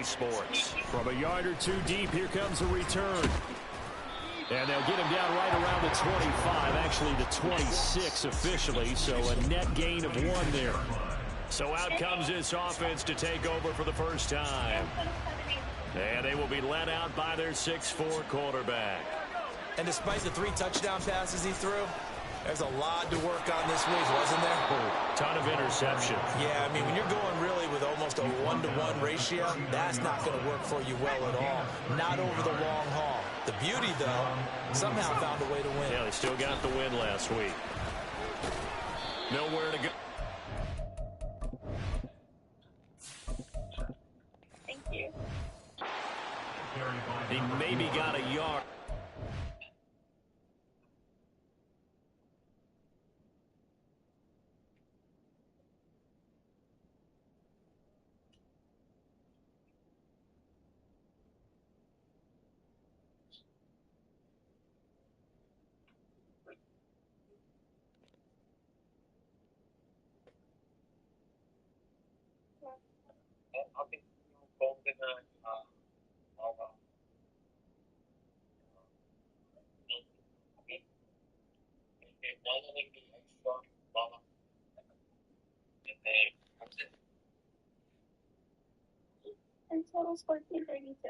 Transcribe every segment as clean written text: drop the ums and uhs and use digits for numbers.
sports. From a yard or two deep, here comes a return. And they'll get him down right around the 25, actually the 26 officially, so a net gain of 1 there. So out comes this offense to take over for the first time. And they will be led out by their 6'4" quarterback. And despite the 3 touchdown passes he threw, there's a lot to work on this week, wasn't there? Ton of interception. Yeah, I mean, when you're going really with almost a 1-to-1 ratio, that's not going to work for you well at all. Not over the long haul. The beauty, though, somehow found a way to win. Yeah, they still got the win last week. Nowhere to go. Thank you. He maybe got a yard. And total is 1432.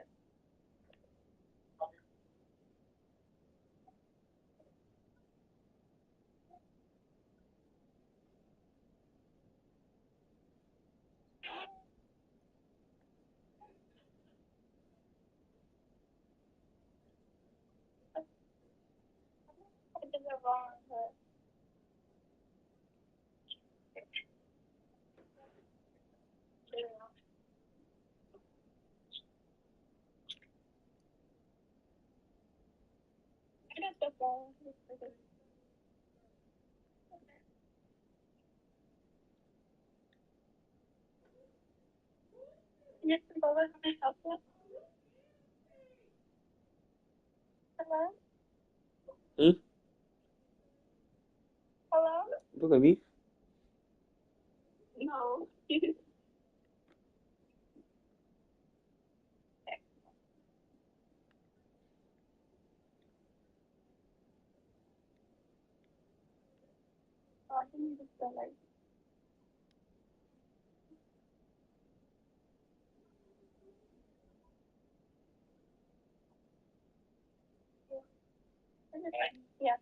I did it wrong, but I got the ball. Yes, the ball is my help you. Hello? Hello? Look at me. No. I think it's the light. Yeah.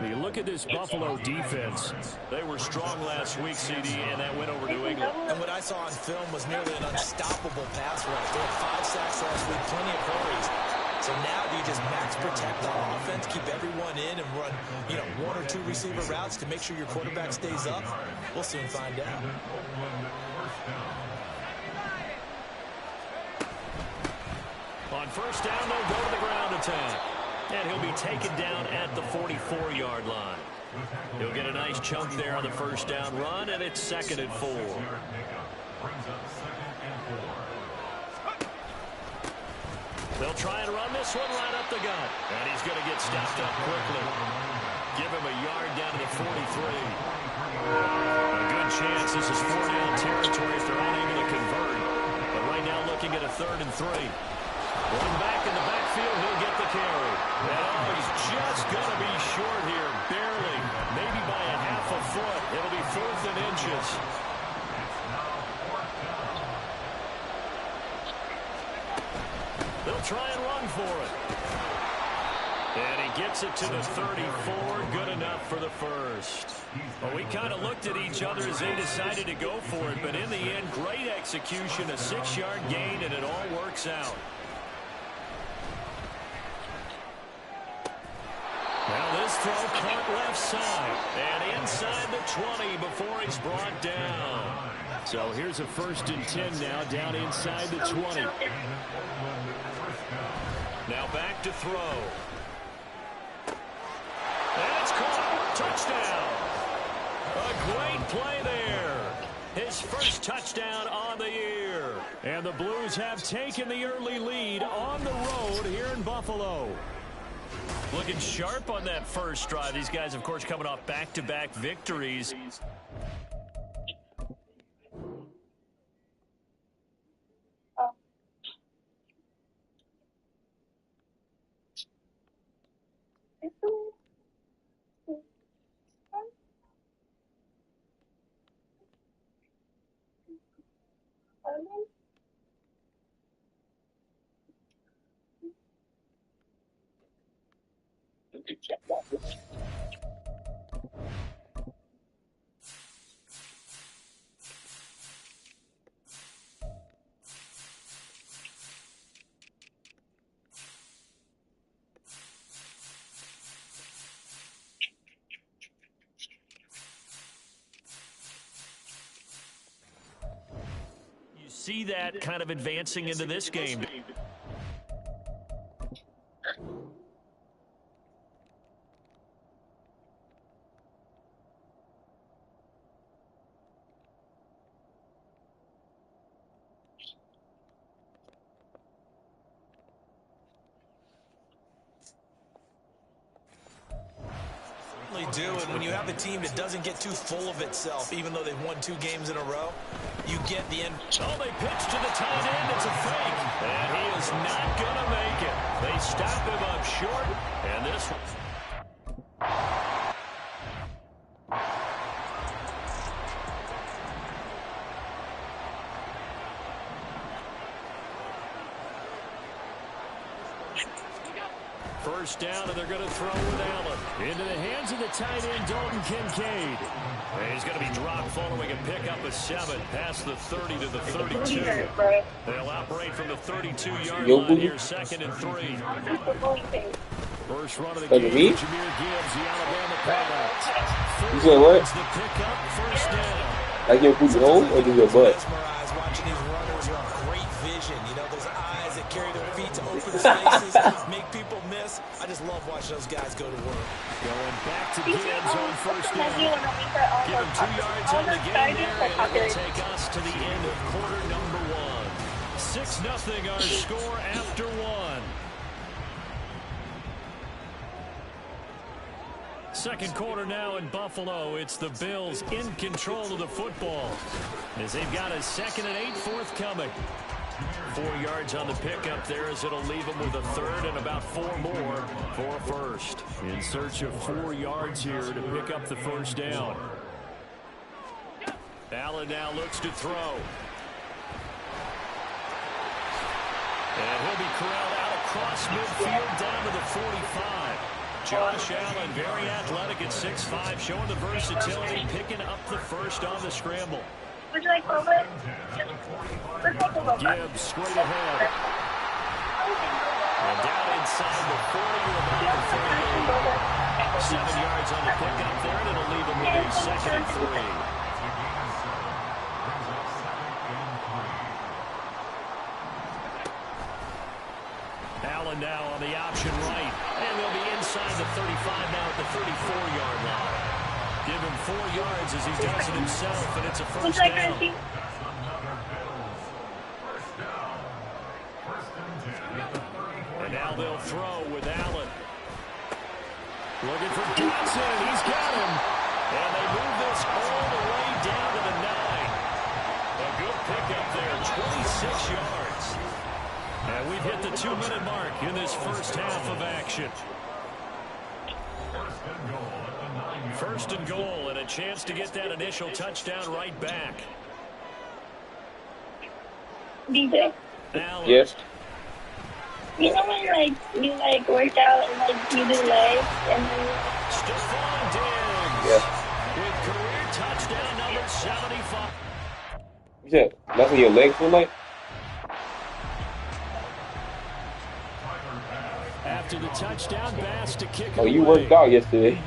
You look at this Buffalo defense. They were strong last week, CD, and that went over New England. And what I saw on film was nearly an unstoppable pass rush. They had 5 sacks last week, plenty of hurries. So now do you just max protect on offense, keep everyone in, and run, 1 or 2 receiver routes to make sure your quarterback stays up? We'll soon find out. On first down, they'll go to the ground attack. And he'll be taken down at the 44-yard line. He'll get a nice chunk there on the first down run, and it's 2nd and 4. They'll try and run this one right up the gut. And he's going to get stopped up quickly. Give him a yard down to the 43. A good chance this is 4-down territory if they're unable to convert. But right now looking at a 3rd and 3. One back in the backfield, he'll get the carry. And he's just going to be short here, barely, maybe by a half a foot. It'll be 4th and inches. They'll try and run for it. And he gets it to the 34, good enough for the first. Well, we kind of looked at each other as they decided to go for it, but in the end, great execution, a 6-yard gain, and it all works out. Now this throw caught left side and inside the 20 before he's brought down. So here's a 1st and 10 now, down inside the 20. Now back to throw. play there. His first touchdown on the year. And the Blues have taken the early lead on the road here in Buffalo. Looking sharp on that first drive. These guys, of course, coming off back-to-back victories. See that kind of advancing into this game. Do, and when you have a team that doesn't get too full of itself, even though they've won 2 games in a row, you get the end. Oh, they pitch to the tight end. It's a fake. And he is not going to make it. They stop him up short. And this one. First down, and they're going to throw with Allen. Into the hands of the tight end, Dalton Kincaid. And he's going to be dropped following a pickup of 7 past the 30 to the 32. They'll operate from the 32-yard line here, 2nd and 3. First run of the game, Jahmyr Gibbs, the Alabama product. You said what? The pickup, first down. Like your booty hole or just your butt? Mesmerized watching these runners who have great vision. You know, those eyes that carry their feet to open spaces, make people miss. I just love watching those guys go to work. Going back to Gibbs on first down. Give him 2 yards on the game there, and it will take us to the end of quarter number 1. 6-0 our score after 1. Second quarter now in Buffalo. It's the Bills in control of the football as they've got a 2nd and 8 forthcoming. 4 yards on the pickup there as it'll leave them with a 3rd and about 4 more for a first. In search of 4 yards here to pick up the first down. Allen now looks to throw. And he'll be corralled out across midfield down to the 45. Josh Allen, very athletic at 6'5", showing the versatility, picking up the first on the scramble. Would you like over? Gibbs straight ahead. And down inside the 40 or about the 38. 7 yards on the pickup there, and it'll leave him with a 2nd and 3. Allen now on the option right. And they'll be inside the 35 now at the 34-yard line. Give him 4 yards as he does it himself, and it's a first down. And now they'll throw with Allen. Looking for Johnson. He's got him. And they move this all the way down to the 9. A good pickup there, 26 yards. And we've hit the 2-minute mark in this first half of action. First and goal, and a chance to get that initial touchdown right back. DJ? Allen. Yes. You know when you work out and you do legs and then Stephon Diggs. Yeah. With career touchdown number 75. You said that's what your legs feel like? After the touchdown, Bass to kick it Oh, you away. worked out yesterday.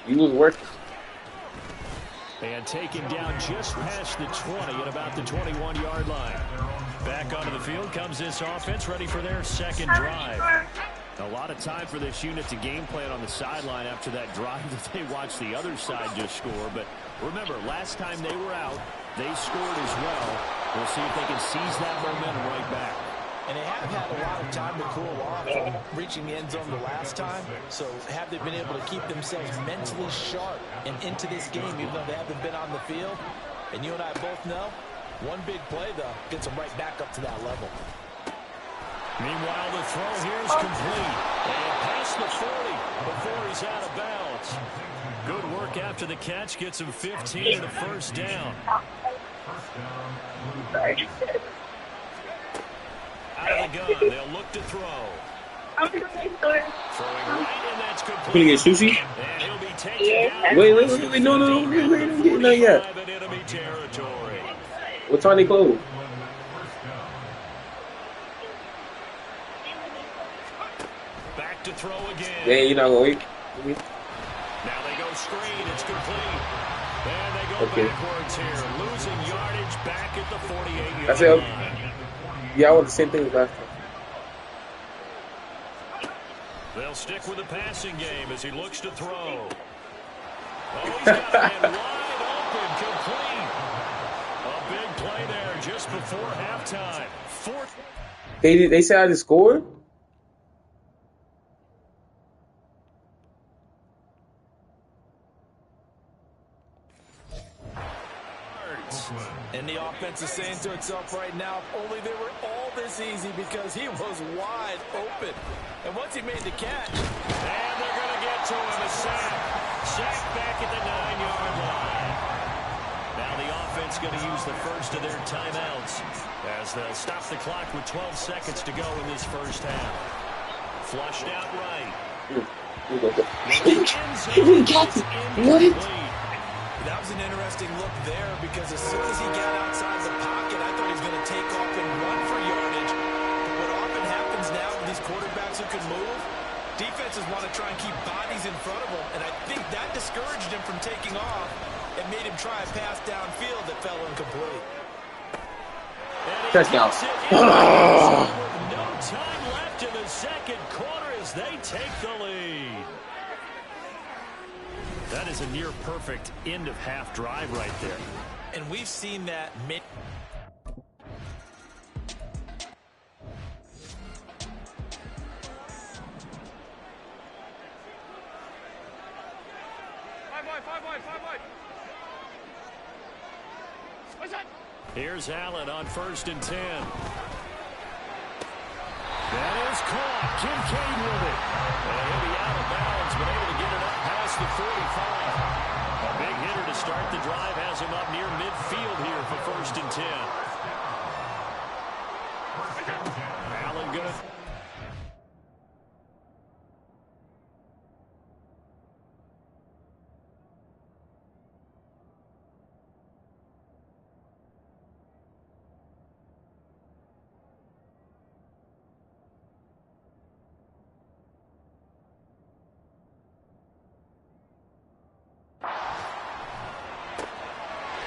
You was working. And taken down just past the 20 at about the 21-yard line. Back onto the field comes this offense, ready for their second drive. A lot of time for this unit to game plan on the sideline after that drive that they watched the other side just score. But remember, last time they were out, they scored as well. We'll see if they can seize that momentum right back. And they have had a lot of time to cool off from reaching the end zone the last time. So have they been able to keep themselves mentally sharp and into this game, even though they haven't been on the field? And you and I both know, one big play, though, gets them right back up to that level. Meanwhile, the throw here is complete. And past the 40 before he's out of bounds. Good work after the catch. Gets him 15 and a first down. Out of the gun, they'll look to throw. Throwing right, and that's complete. Gonna get sushi? And he'll be taken down. Wait, no, don't get none yet. Enemy territory. What time they close? Back to throw again. Yeah, you're not gonna wait. Now they go screen. It's complete. And they go backwards here. Losing yardage back at the 48-yard line. Yeah, I want the same thing as last time. They'll stick with the passing game as he looks to throw. Oh, he's got a man wide open, complete. A big play there just before halftime. They said I just scored? And the offense is saying to itself right now, if only they were all this easy, because he was wide open. And once he made the catch, and they're going to get to him, a sack. Sack back at the 9-yard line. Now the offense going to use the first of their timeouts as they'll stop the clock with 12 seconds to go in this first half. Flushed out right. What? that was an interesting look there, because as soon as he got outside the pocket, I thought he was going to take off and run for yardage. But what often happens now with these quarterbacks who can move, defenses want to try and keep bodies in front of them, and I think that discouraged him from taking off and made him try a pass downfield that fell incomplete. Touchdown. No time left in the second quarter as they take the lead. That is a near-perfect end-of-half drive right there. And we've seen that many. Here's Allen on 1st and 10. That is caught. Kincaid with it. And he'll be out of bounds, but able to get it up past the 45. A big hitter to start the drive has him up near midfield here for 1st and 10. Allen good.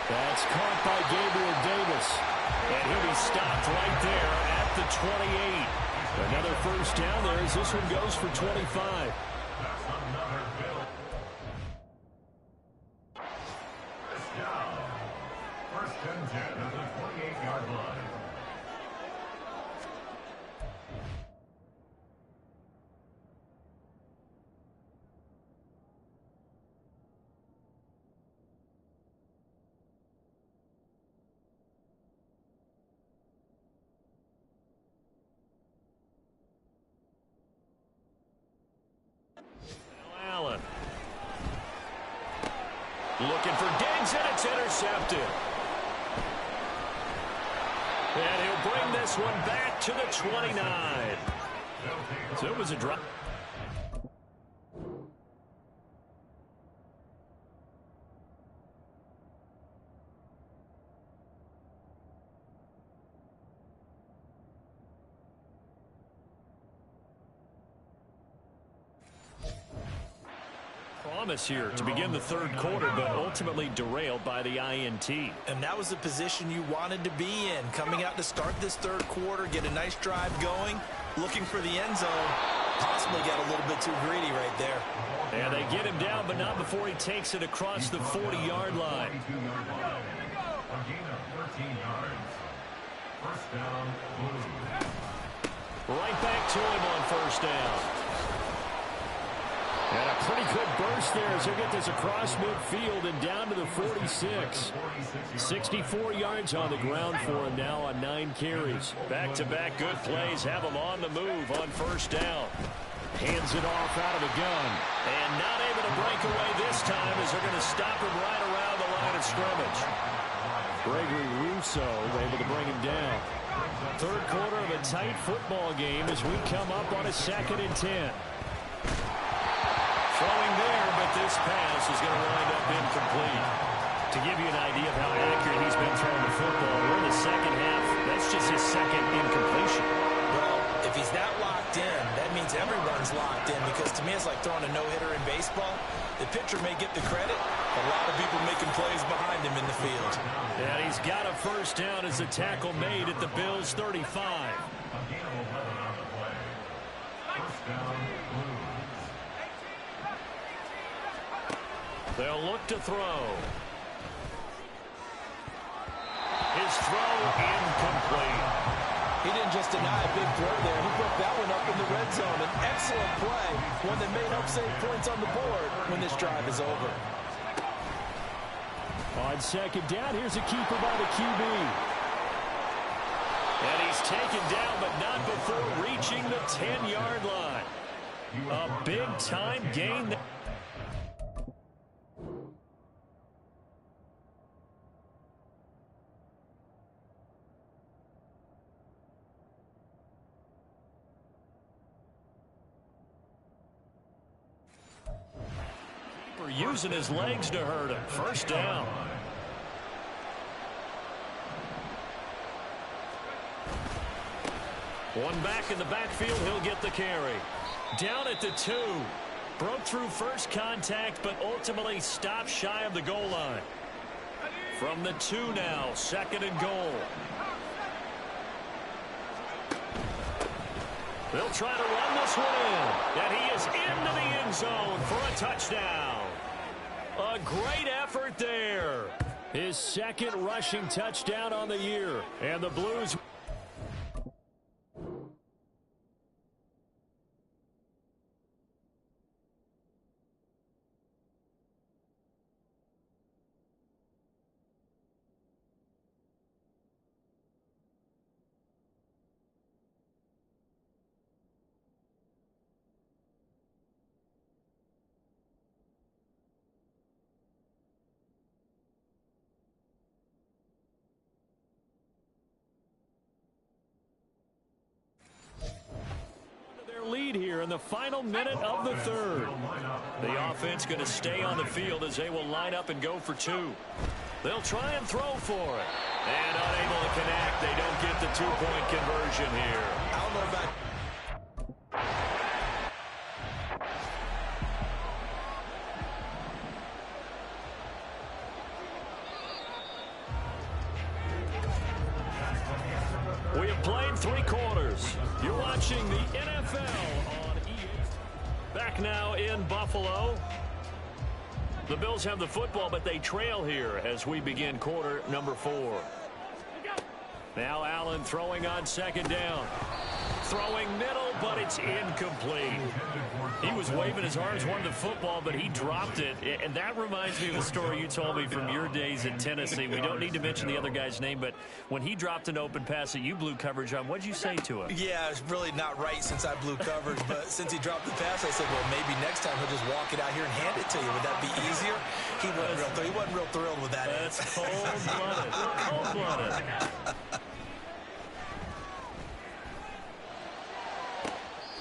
That's caught by Gabriel Davis. And he'll be stopped right there at the 28. Another first down there as this one goes for 25. First and 10 at the 28-yard line. Allen. Looking for Diggs, and it's intercepted. And he'll bring this one back to the 29. So it was a drop. Promise here to begin the third quarter, but ultimately derailed by the INT. And that was the position you wanted to be in, coming out to start this third quarter, get a nice drive going, looking for the end zone, possibly got a little bit too greedy right there. And they get him down, but not before he takes it across the 40-yard line. A gain of 13 yards. First down, Blues. Right back to him on first down. And a pretty good burst there as he'll get this across midfield and down to the 46. 64 yards on the ground for him now on 9 carries. Back-to-back good plays have him on the move on first down. Hands it off out of the gun. And not able to break away this time as they're going to stop him right around the line of scrimmage. Gregory Rousseau able to bring him down. Third quarter of a tight football game as we come up on a 2nd and 10. Throwing there, but this pass is going to wind up incomplete. To give you an idea of how accurate he's been throwing the football, we're in the second half. That's just his second incompletion. Well, if he's that locked in, that means everyone's locked in, because to me it's like throwing a no-hitter in baseball. The pitcher may get the credit, a lot of people making plays behind him in the field. And he's got a first down as the tackle made at the Bills' 35. A gain of 11 on the play. First down, Blues. They'll look to throw. His throw incomplete. He didn't just deny a big throw there. He broke that one up in the red zone. An excellent play, one that may help save points on the board when this drive is over. On second down, here's a keeper by the QB. And he's taken down, but not before reaching the 10-yard line. A big-time gain. Using his legs to hurt him. First down. One back in the backfield, he'll get the carry. Down at the 2. Broke through first contact, but ultimately stopped shy of the goal line. From the 2 now, 2nd and goal. They'll try to run this one in. And he is into the end zone for a touchdown. A great effort there. His 2nd rushing touchdown on the year. And the Blues... lead here in the final minute of the 3rd. The offense going to stay on the field as they will line up and go for 2. They'll try and throw for it. And unable to connect. They don't get the 2-point conversion here. I don't know about... We have played 3 quarters. You're watching the NFL on EA. Back now in Buffalo. The Bills have the football, but they trail here as we begin quarter number 4. Now Allen throwing on 2nd down. Throwing middle, but it's incomplete. He was waving his arms, wanted the football, but he dropped it. And that reminds me of a story you told me from your days in Tennessee. We don't need to mention the other guy's name, but when he dropped an open pass that you blew coverage on, what did you say to him? Yeah, it's really not right since I blew coverage, but since he dropped the pass, I said, well, maybe next time he'll just walk it out here and hand it to you. Would that be easier? He wasn't real thrilled with that. That's cold-blooded. Cold-blooded.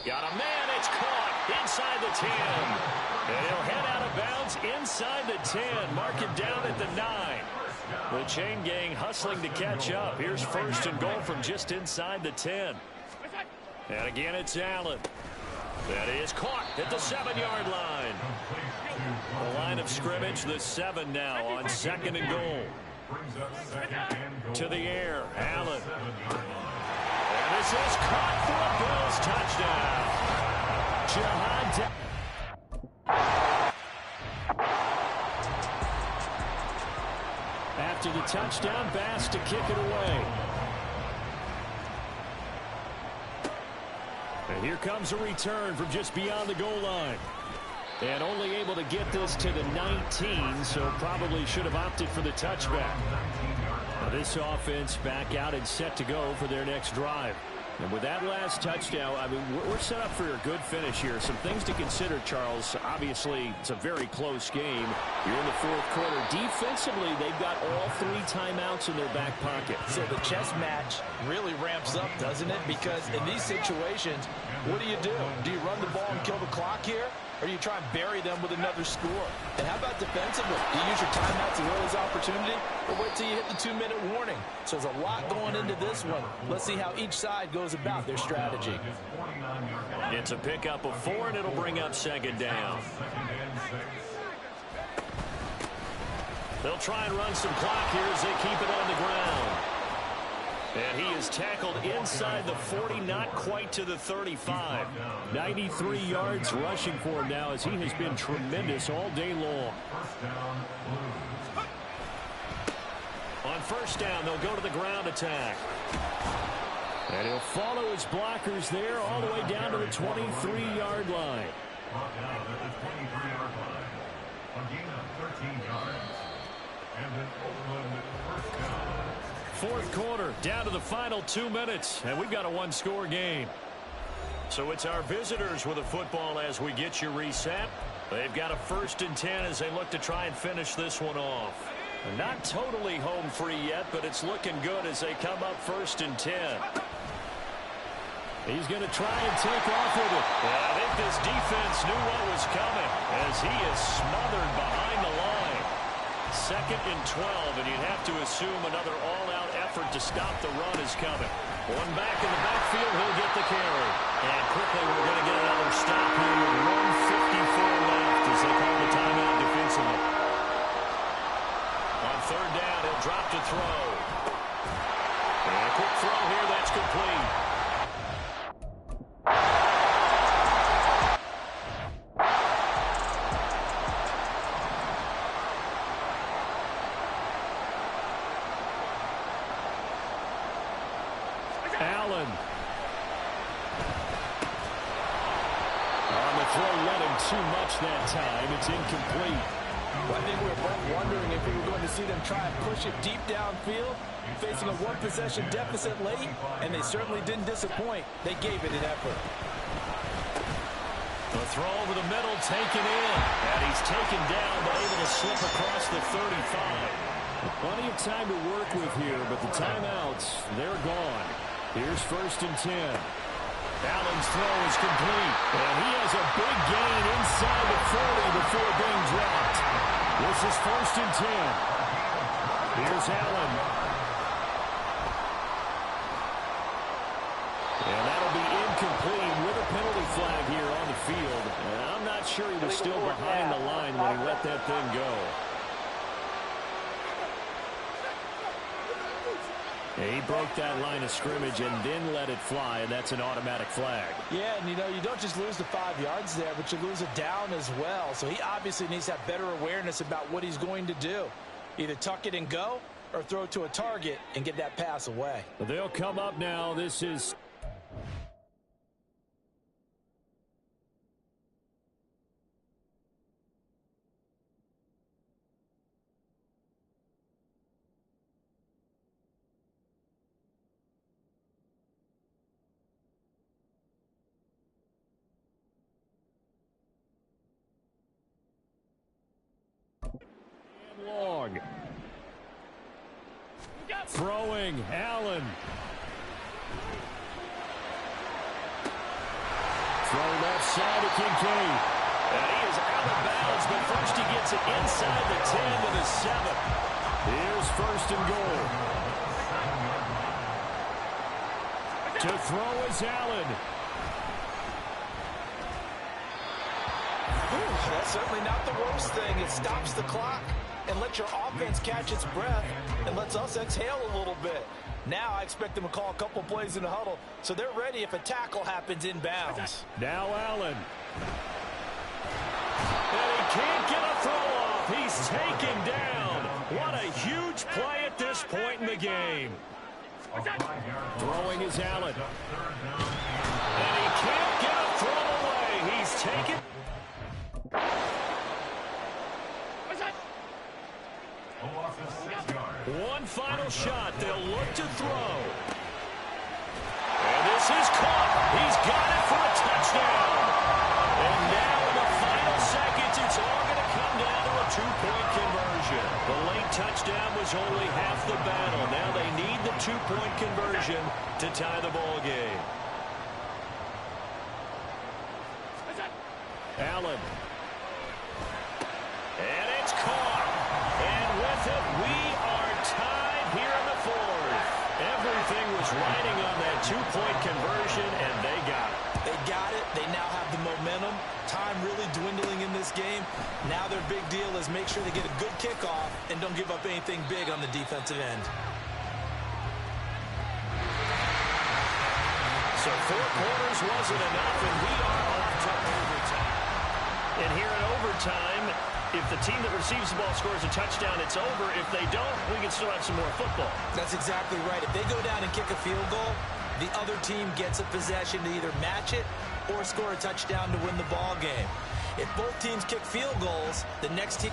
Got a man, it's caught inside the 10. And he'll head out of bounds inside the 10. Mark him down at the 9. The chain gang hustling to catch up. Here's 1st and goal from just inside the 10. And again, it's Allen. That is caught at the 7-yard line. The line of scrimmage, the 7 now on 2nd and goal. To the air, Allen. And this is caught for a Bills touchdown. Jahan. After the touchdown, Bass to kick it away. And here comes a return from just beyond the goal line. And only able to get this to the 19, so probably should have opted for the touchback. Now this offense back out and set to go for their next drive. And with that last touchdown, I mean, we're set up for a good finish here. Some things to consider, Charles. Obviously, it's a very close game. You're in the fourth quarter. Defensively, they've got all 3 timeouts in their back pocket. So the chess match really ramps up, doesn't it? Because in these situations, what do? Do you run the ball and kill the clock here? Or do you try and bury them with another score? And how about defensively? Do you use your timeouts as well as opportunity? Or wait till you hit the 2-minute warning? So there's a lot going into this one. Let's see how each side goes about their strategy. It's a pickup of 4, and it'll bring up second down. They'll try and run some clock here as they keep it on the ground. And he is tackled inside the 40, not quite to the 35. 93 yards rushing for him now as he has been tremendous all day long. On first down, they'll go to the ground attack. And he'll follow his blockers there all the way down to the 23-yard line. Brought down at the 23-yard line. A gain of 13 yards. And an Oakland first down. Fourth quarter, down to the final 2 minutes, and we've got a 1-score game. So it's our visitors with the football as we get you reset. They've got a 1st and 10 as they look to try and finish this one off. Not totally home free yet, but it's looking good as they come up 1st and 10. He's going to try and take off with it. Yeah, I think this defense knew what was coming as he is smothered behind the line. 2nd and 12, and you'd have to assume another all-out effort to stop the run is coming. One back in the backfield, he'll get the carry. And quickly, we're going to get another stop here with 1:54 left as they call the timeout defensively. On 3rd down, he'll drop to throw. And a quick throw here, that's complete. Allen. On the throw, led him too much that time. It's incomplete. Well, I think we were both wondering if we were going to see them try and push it deep downfield, facing a 1-possession deficit late, and they certainly didn't disappoint. They gave it an effort. The throw over the middle, taken in. And he's taken down, but able to slip across the 35. Plenty of time to work with here, but the timeouts, they're gone. Here's 1st and 10. Allen's throw is complete. And he has a big gain inside the 40 before being dropped. This is 1st and 10. Here's Allen. And that'll be incomplete with a penalty flag here on the field. And I'm not sure he was still behind the line when he let that thing go. He broke that line of scrimmage and then let it fly, and that's an automatic flag. Yeah, and you don't just lose the 5 yards there, but you lose it down as well. So he obviously needs to have better awareness about what he's going to do. Either tuck it and go or throw it to a target and get that pass away. They'll come up now. This is... long. Throwing, Allen. Throw left side to Kincaid. And he is out of bounds, but first he gets it inside the 10 to the 7. Here's 1st and goal. To throw is Allen. That's certainly not the worst thing. It stops the clock and lets your offense catch its breath and lets us exhale a little bit. Now I expect them to call a couple plays in the huddle so they're ready if a tackle happens inbounds. Now Allen. And he can't get a throw off. He's taken down. What a huge play at this point in the game. Throwing is Allen. And he can't get a throw away. He's taken. One final shot. They'll look to throw. And this is caught. He's got it for a touchdown. And now in the final seconds, it's all going to come down to a two-point conversion. The late touchdown was only half the battle. Now they need the two-point conversion to tie the ball game. Allen. And it's caught. And with it, we are tied here in the fourth. Everything was riding on that two-point conversion, and they got it. They got it. They now have the momentum. Time really dwindling in this game. Now their big deal is make sure they get a good kickoff and don't give up anything big on the defensive end. So 4 quarters wasn't enough, and we are off to overtime. And here in overtime, if the team that receives the ball scores a touchdown, it's over. If they don't, we can still have some more football. That's exactly right. If they go down and kick a field goal, the other team gets a possession to either match it or score a touchdown to win the ball game. If both teams kick field goals, the next team...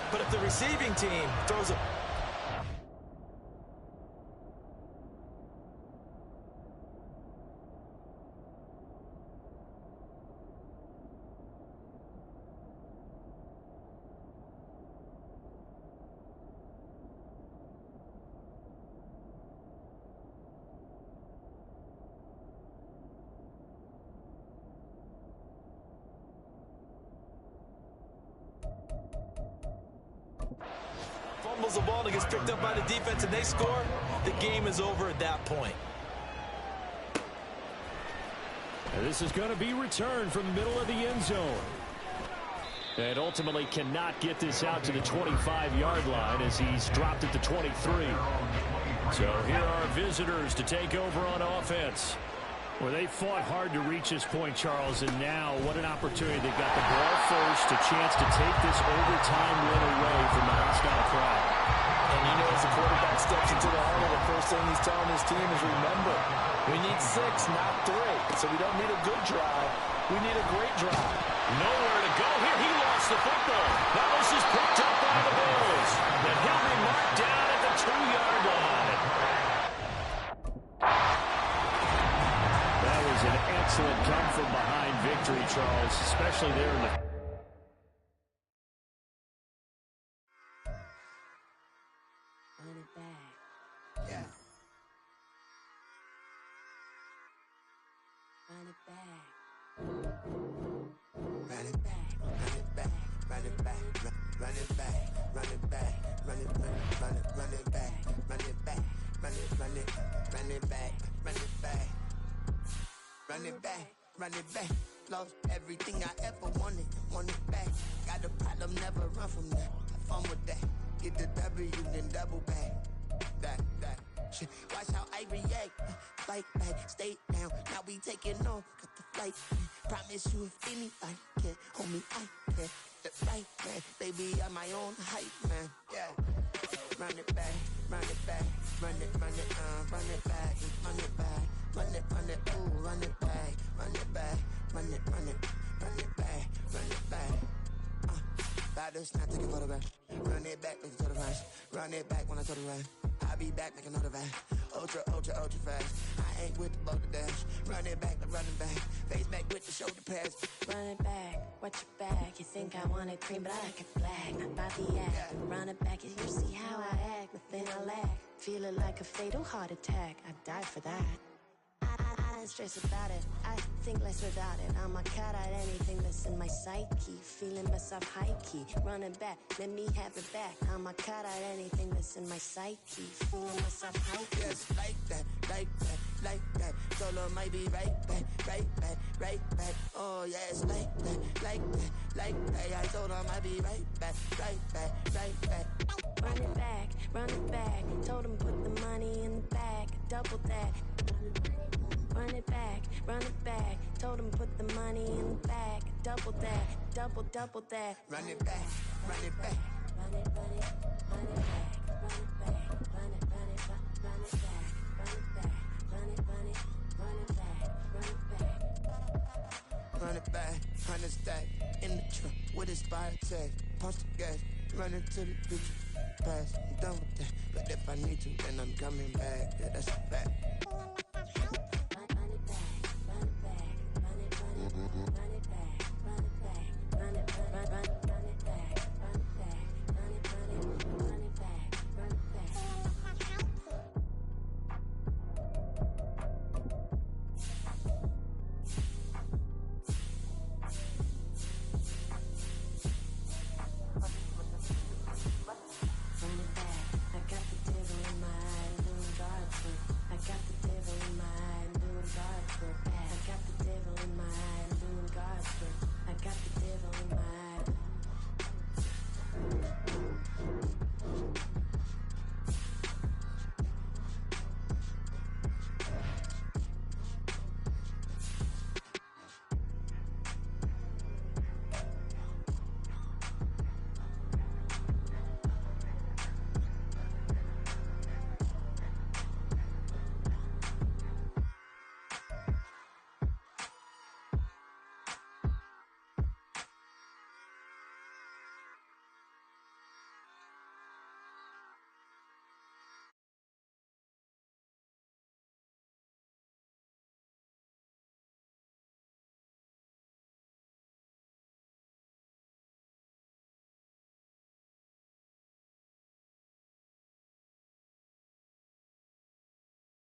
But if the receiving team throws a... fumbles the ball and gets picked up by the defense and they score, the game is over at that point. And this is going to be returned from the middle of the end zone. And ultimately cannot get this out to the 25-yard line as he's dropped at the 23. So here are visitors to take over on offense. Well, they fought hard to reach this point, Charles, and now what an opportunity. They've got the ball first, a chance to take this overtime win away from the hostile crowd. And you know, as the quarterback steps into the huddle, the first thing he's telling his team is, remember, we need 6, not 3. So we don't need a good drive. We need a great drive. Nowhere to go here. He lost the football. Now this is picked up by the Bills. And he'll be marked down at the 2-yard line. That was an excellent come from behind victory, Charles, especially there in the... Run it back. Yeah. Run it back. Run it back, run it back, run it back, run it back, run it back, run it back, run it back, run it back, run it back, run it back, run it back, run it back. Lost everything I ever wanted it back. Got a problem, never run from that. Have fun with that. Get the W, then double back. That shit. Watch how I react. Fight back, stay down. Now we taking off. Got the flight. Promise you if anybody can hold me, I can. The right man, baby, I'm my own hype man. Yeah. Run it back, run it back, run it back, run it back, run it, ooh, run it back, run it back, run it back, run it back. Batters not taking photograph. Run it back, make it to the rise. Run it back when I told the right. I'll be back, make another back. Ultra fast. I ain't with the boulder dash. Run it back, I'm running back. Face back with the shoulder pads. Run it back, watch your back. You think I want it cream, but I like it black. Not by the act. Run it back, and you see how I act. Nothing I lack. Feeling like a fatal heart attack. I'd die for that. I don't stress about it. I think less without it. I'm a cat at anything that's in my psyche. Feeling myself high key. Run it back, let me have it back. I'm a cat at anything that's in my psyche. Feeling myself high key. Yes, like that, like that, like that. So told her might be right back, right back, right back. Oh yeah, it's like that, like that, like that. I told her might be right back, right back, right back. Run it back, run it back. Told him put the money in the bag, double that. Run it back, run it back. Told him put the money in the bag, double that, double that. Run it back, run it back. Run it, run it, run it back, run it back, run it, run it, run it back, run it back, run it, run it, run it back, run it back. Run it back, 100 stack in the truck with his fire tag. Punch the gas, run into the bitch. Pass, I'm done with that. But if I need to, then I'm coming back. Yeah, that's a fact.